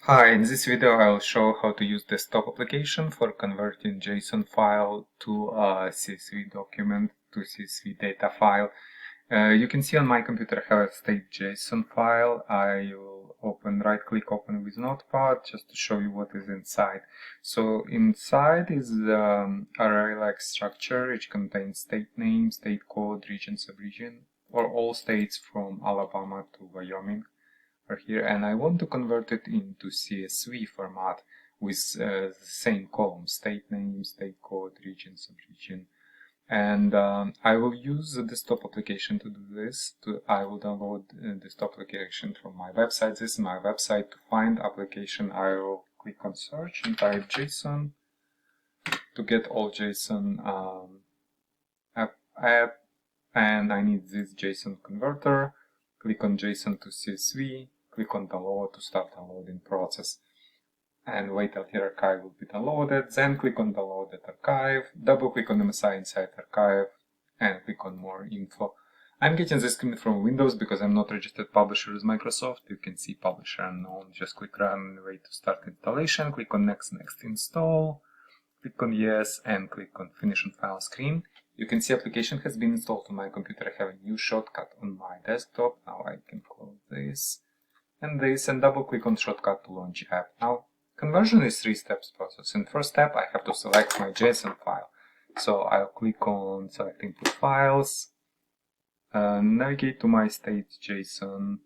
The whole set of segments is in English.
Hi, in this video I'll show how to use desktop application for converting JSON file to a CSV document to CSV data file. You can see on my computer I have a state JSON file. I will right-click open with Notepad just to show you what is inside. So inside is array-like structure which contains state name, state code, region, subregion, or all states from Alabama to Wyoming here, and I want to convert it into CSV format with the same column: state name, state code, region, subregion. And I will use the desktop application to do this. I will download the desktop application from my website. This is my website. To find application, I will click on search and type JSON to get all JSON app, and I need this JSON converter. Click on JSON to CSV. Click on download to start downloading process, and wait till the archive will be downloaded. Then click on downloaded archive, double click on MSI inside archive, and click on more info. I'm getting this commit from Windows because I'm not registered publisher with Microsoft. You can see publisher unknown. Just click run and wait to start installation. Click on next install. Click on yes and click on finish on file screen. You can see application has been installed on my computer. I have a new shortcut on my desktop. Now I can close this and double click on shortcut to launch app. Now conversion is 3 steps process. In first step I have to select my JSON file. So I'll click on select input files, navigate to my state JSON,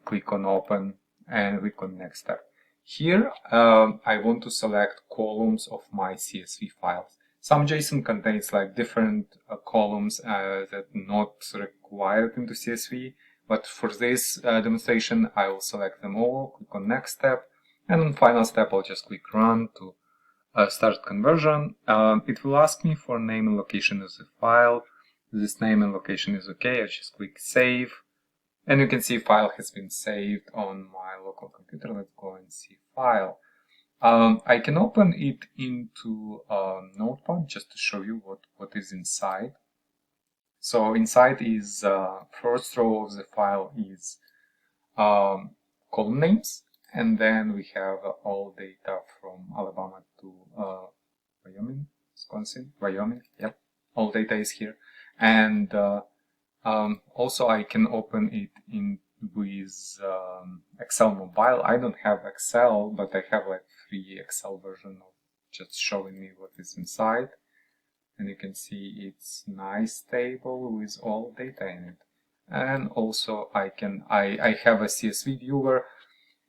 click on open and click on next step. Here I want to select columns of my CSV files. Some JSON contains like different columns that not required into CSV. But for this demonstration, I will select them all, click on next step, and on final step, I'll just click run to start conversion. It will ask me for name and location of the file. This name and location is okay. I just click save, and you can see file has been saved on my local computer. Let's go and see file. I can open it into Notepad just to show you what is inside. So inside is first row of the file is column names, and then we have all data from Alabama to Wyoming, Wisconsin, Wyoming. Yep, all data is here, and also I can open it in with Excel mobile. I don't have Excel, but I have like free Excel version of just showing me what is inside. And you can see it's nice table with all data in it. And also I have a CSV viewer.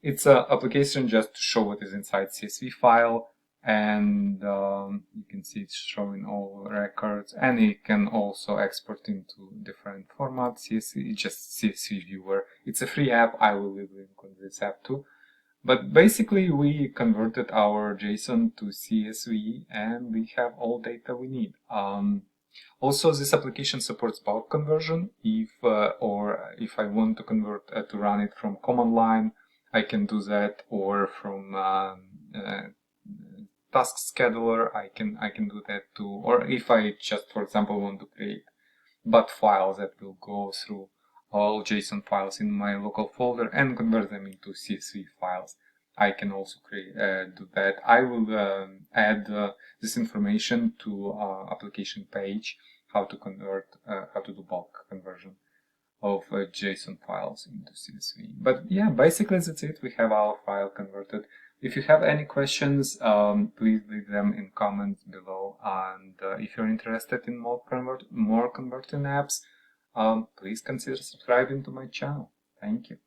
It's an application just to show what is inside CSV file, and you can see it's showing all records, and you can also export into different formats. CSV, just CSV viewer. It's a free app. I will leave a link on this app too. But basically we converted our JSON to CSV and we have all data we need. Also this application supports bulk conversion. If I want to convert to run it from command line, I can do that, or from task scheduler, I can do that too. Or if I just, for example, want to create but files that will go through all JSON files in my local folder and convert them into CSV files, I can also do that. I will add this information to application page, how to do bulk conversion of JSON files into CSV. But yeah, basically that's it. We have our file converted. If you have any questions, please leave them in comments below. And if you're interested in more converting apps, please consider subscribing to my channel. Thank you.